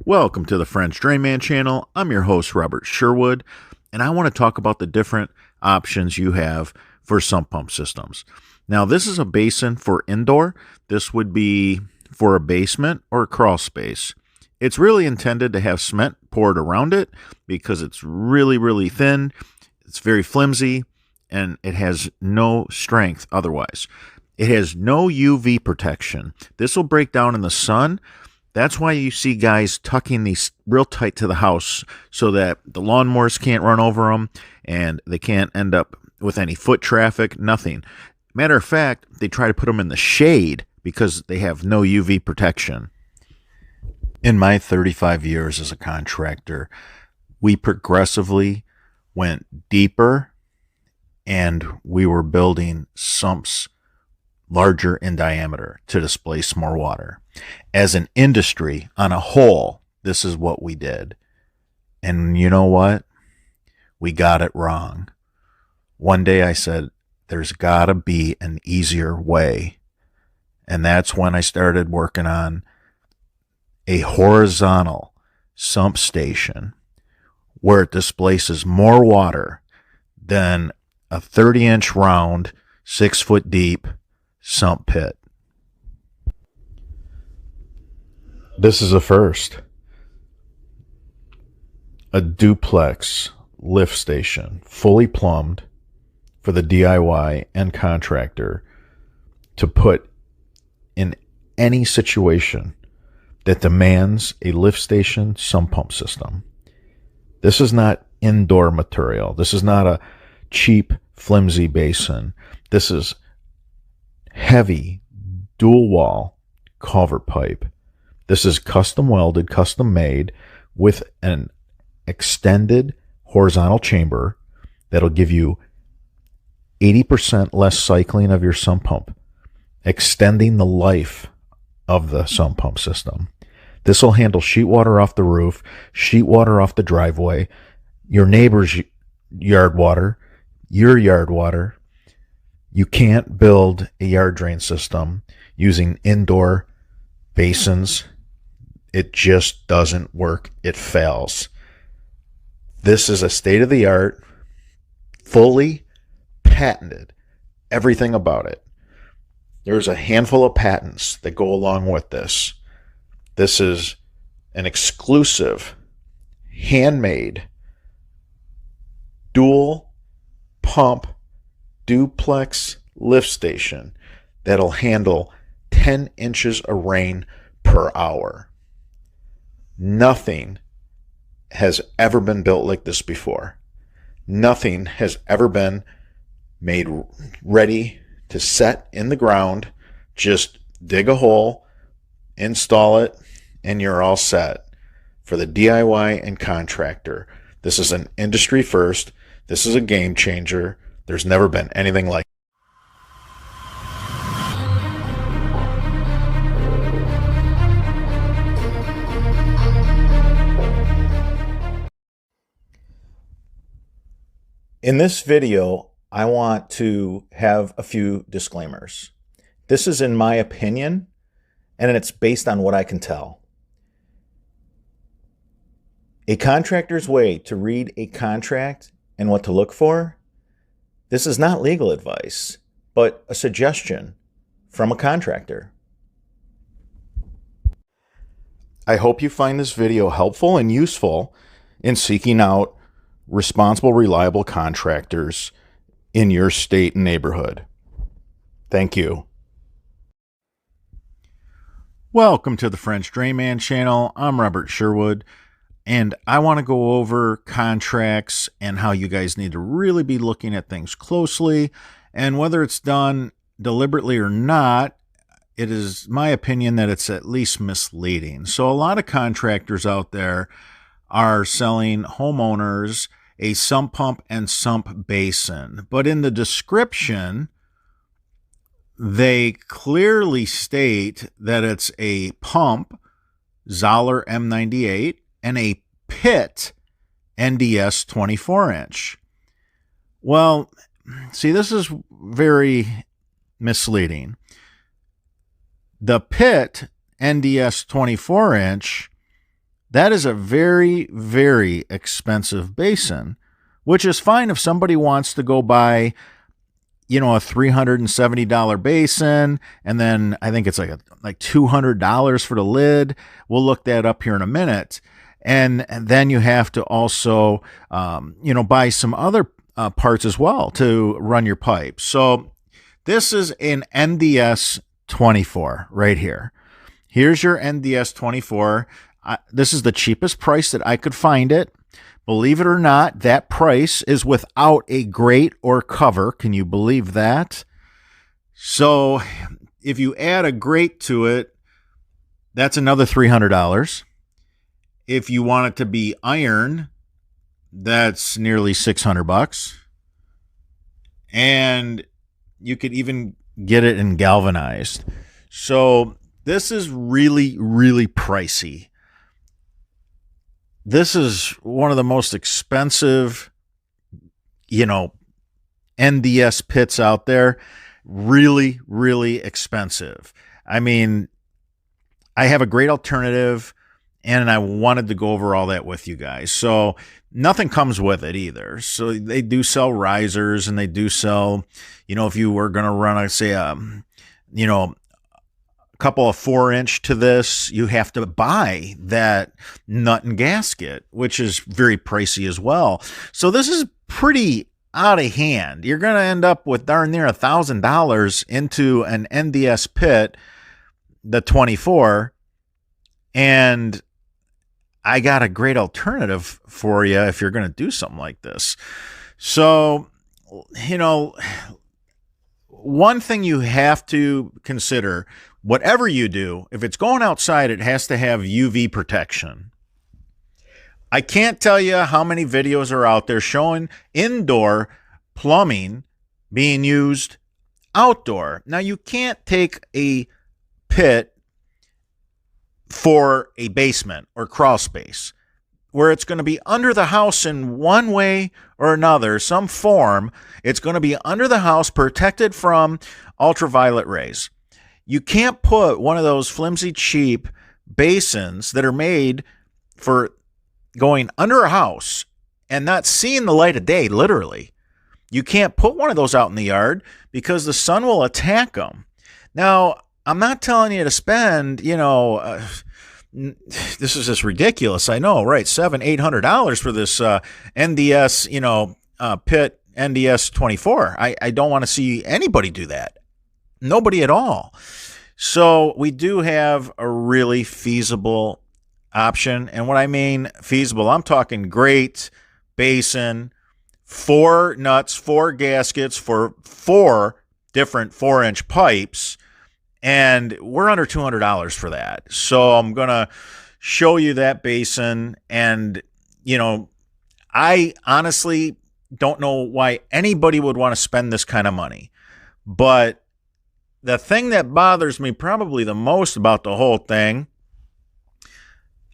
Welcome to the French Drainman channel. I'm your host, Robert Sherwood, and I want to talk about the different options you have for sump pump systems. Now, this is a basin for indoor. This would be for a basement or a crawl space. It's really intended to have cement poured around it because it's really thin. It's very flimsy, and it has no strength otherwise. It has no UV protection. This will break down in the sun. That's why you see guys tucking these real tight to the house so that the lawnmowers can't run over them and they can't end up with any foot traffic, nothing. Matter of fact, they try to put them in the shade because they have no UV protection. In my 35 years as a contractor, we progressively went deeper and we were building sumps larger in diameter to displace more water. As an industry on a whole, this is what we did. And you know what? We got it wrong. One day I said, there's got to be an easier way. And that's when I started working on a horizontal sump station where it displaces more water than a 30-inch round, 6-foot deep sump pit. This is a first. A duplex lift station, fully plumbed for the DIY and contractor to put in any situation that demands a lift station sump pump system. This is not indoor material. This is not a cheap, flimsy basin. This is heavy dual wall culvert pipe. This is custom welded, custom made with an extended horizontal chamber that'll give you 80% less cycling of your sump pump, extending the life of the sump pump system. This will handle sheet water off the roof, sheet water off the driveway, your neighbor's yard water, your yard water. You can't build a yard drain system using indoor basins. It just doesn't work. It fails. This is a state-of-the-art, fully patented, everything about it. There's a handful of patents that go along with this. This is an exclusive, handmade, dual pump duplex lift station that'll handle 10 inches of rain per hour. Nothing has ever been built like this before. Nothing has ever been made ready to set in the ground. Just dig a hole, install it, and you're all set. For the DIY and contractor, this is an industry first. This is a game changer. There's never been anything like it. In this video, I want to have a few disclaimers. This is in my opinion, and it's based on what I can tell. A contractor's way to read a contract and what to look for. This is not legal advice, but a suggestion from a contractor. I hope you find this video helpful and useful in seeking out responsible, reliable contractors in your state and neighborhood. Thank you. Welcome to the French Drainman channel. I'm Robert Sherwood, and I want to go over contracts and how you guys need to really be looking at things closely, and whether it's done deliberately or not, it is my opinion that it's at least misleading. So a lot of contractors out there are selling homeowners a sump pump and sump basin, but in the description, they clearly state that it's a pump, Zoller M98, and a pit, NDS 24-inch. Well, see, this is very misleading. The pit, NDS 24-inch, That is a very, very expensive basin, which is fine if somebody wants to go buy, a $370 basin, and then I think it's like $200 for the lid. We'll look that up here in a minute. And then you have to also, buy some other parts as well to run your pipes. So this is an NDS 24 right here. Here's your NDS 24. This is the cheapest price that I could find it. Believe it or not, that price is without a grate or cover. Can you believe that? So if you add a grate to it, that's another $300. If you want it to be iron, that's nearly $600. And you could even get it in galvanized. So this is really, really pricey. This is one of the most expensive, NDS pits out there. Really, really expensive. I mean, I have a great alternative, and I wanted to go over all that with you guys. So nothing comes with it either. So they do sell risers, and they do sell, if you were going to run, a couple of 4-inch to this, you have to buy that nut and gasket, which is very pricey as well. So this is pretty out of hand. You're going to end up with darn near $1,000 into an NDS pit, the 24, and I got a great alternative for you if you're going to do something like this. So, one thing you have to consider, whatever you do, if it's going outside, it has to have UV protection. I can't tell you how many videos are out there showing indoor plumbing being used outdoor. Now, you can't take a pit for a basement or crawl space where it's going to be under the house in one way or another, some form. It's going to be under the house, protected from ultraviolet rays. You can't put one of those flimsy, cheap basins that are made for going under a house and not seeing the light of day, literally. You can't put one of those out in the yard because the sun will attack them. Now, I'm not telling you to spend, this is just ridiculous. I know, right? $700-800 for this NDS, pit NDS 24. I don't want to see anybody do that. Nobody at all. So we do have a really feasible option. And what I mean feasible, I'm talking great basin, 4 nuts, 4 gaskets for 4 different 4-inch pipes. And we're under $200 for that. So I'm going to show you that basin. And, I honestly don't know why anybody would want to spend this kind of money. But the thing that bothers me probably the most about the whole thing,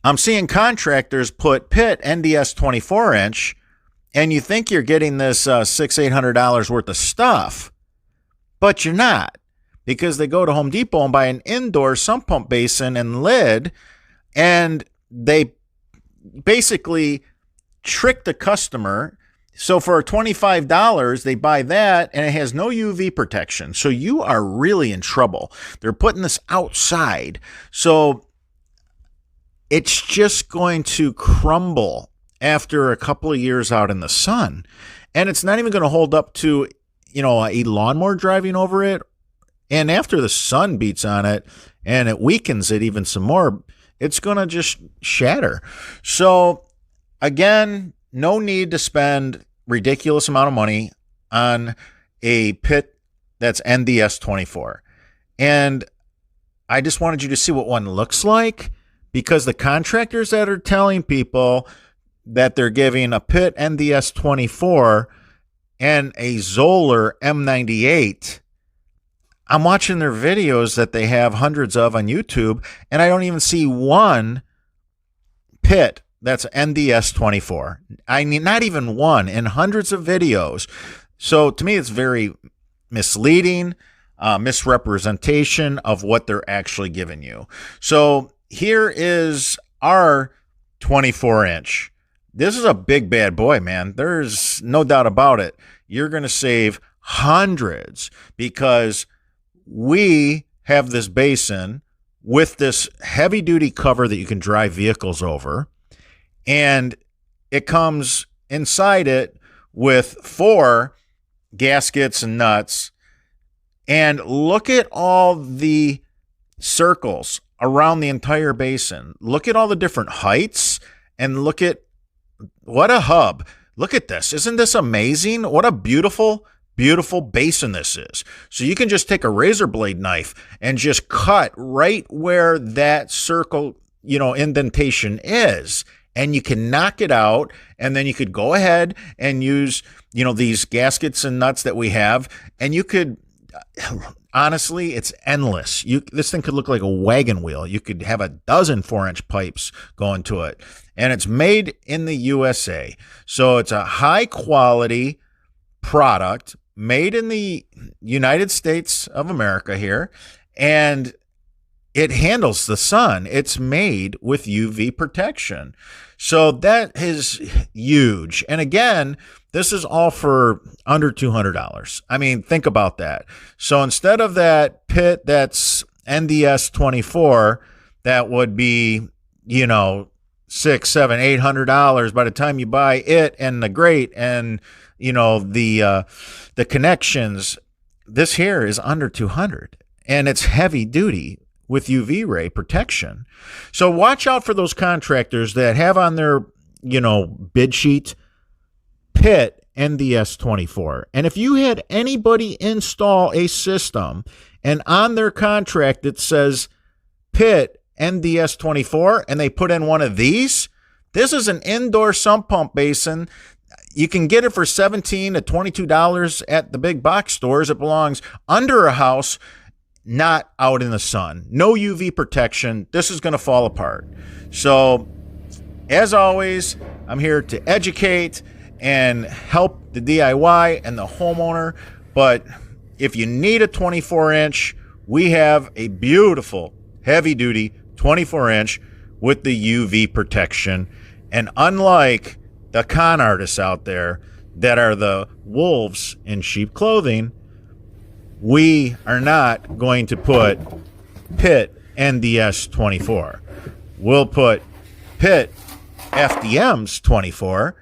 I'm seeing contractors put pit NDS 24-inch, and you think you're getting this $600-800 worth of stuff, but you're not. Because they go to Home Depot and buy an indoor sump pump basin and lid, and they basically trick the customer. So for $25, they buy that, and it has no UV protection. So you are really in trouble. They're putting this outside. So it's just going to crumble after a couple of years out in the sun. And it's not even going to hold up to, a lawnmower driving over it. And after the sun beats on it and it weakens it even some more, it's going to just shatter. So again, no need to spend ridiculous amount of money on a pit that's NDS 24. And I just wanted you to see what one looks like, because the contractors that are telling people that they're giving a pit NDS 24 and a Zoller M98, I'm watching their videos that they have hundreds of on YouTube, and I don't even see one pit that's NDS 24. I mean, not even one in hundreds of videos. So to me, it's very misleading, misrepresentation of what they're actually giving you. So here is our 24 inch. This is a big bad boy, man. There's no doubt about it. You're going to save hundreds because we have this basin with this heavy duty cover that you can drive vehicles over. And it comes inside it with 4 gaskets and nuts. And look at all the circles around the entire basin. Look at all the different heights and look at what a hub. Look at this. Isn't this amazing? What a beautiful, beautiful basin this is. So you can just take a razor blade knife and just cut right where that circle, indentation is. And you can knock it out, and then you could go ahead and use, these gaskets and nuts that we have, and you could, honestly, it's endless. This thing could look like a wagon wheel. You could have a dozen 4-inch pipes going to it, and it's made in the USA. So it's a high quality product made in the United States of America here, and it handles the sun. It's made with UV protection. So that is huge. And again, this is all for under $200. I mean, think about that. So instead of that pit that's NDS 24, that would be, $600, $700, $800 by the time you buy it and the grate and, the connections. This here is under 200 and it's heavy duty with UV ray protection. So watch out for those contractors that have on their, bid sheet pit NDS 24. And if you had anybody install a system and on their contract it says pit NDS 24 and they put in one of these, this is an indoor sump pump basin. You can get it for $17 to $22 at the big box stores. It belongs under a house, not out in the sun. No UV protection. This is going to fall apart. So, as always, I'm here to educate and help the DIY and the homeowner. But if you need a 24-inch, we have a beautiful, heavy-duty 24-inch with the UV protection. And unlike the con artists out there that are the wolves in sheep clothing, we are not going to put pit NDS 24. We'll put pit FDM's 24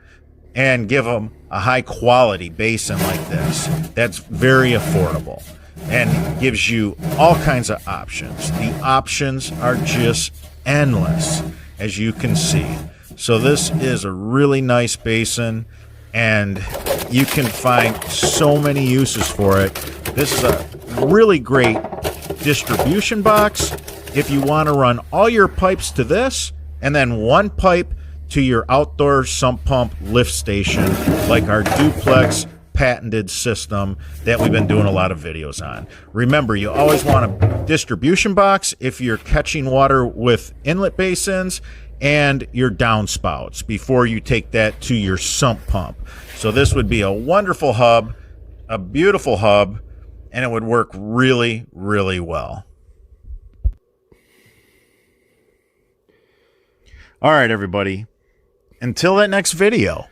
and give them a high quality basin like this that's very affordable and gives you all kinds of options. The options are just endless, as you can see. So this is a really nice basin, and you can find so many uses for it. This is a really great distribution box if you want to run all your pipes to this and then one pipe to your outdoor sump pump lift station, like our duplex patented system that we've been doing a lot of videos on. Remember, you always want a distribution box if you're catching water with inlet basins and your downspouts before you take that to your sump pump. So this would be a wonderful hub, a beautiful hub, and it would work really, really well. All right, everybody. Until that next video.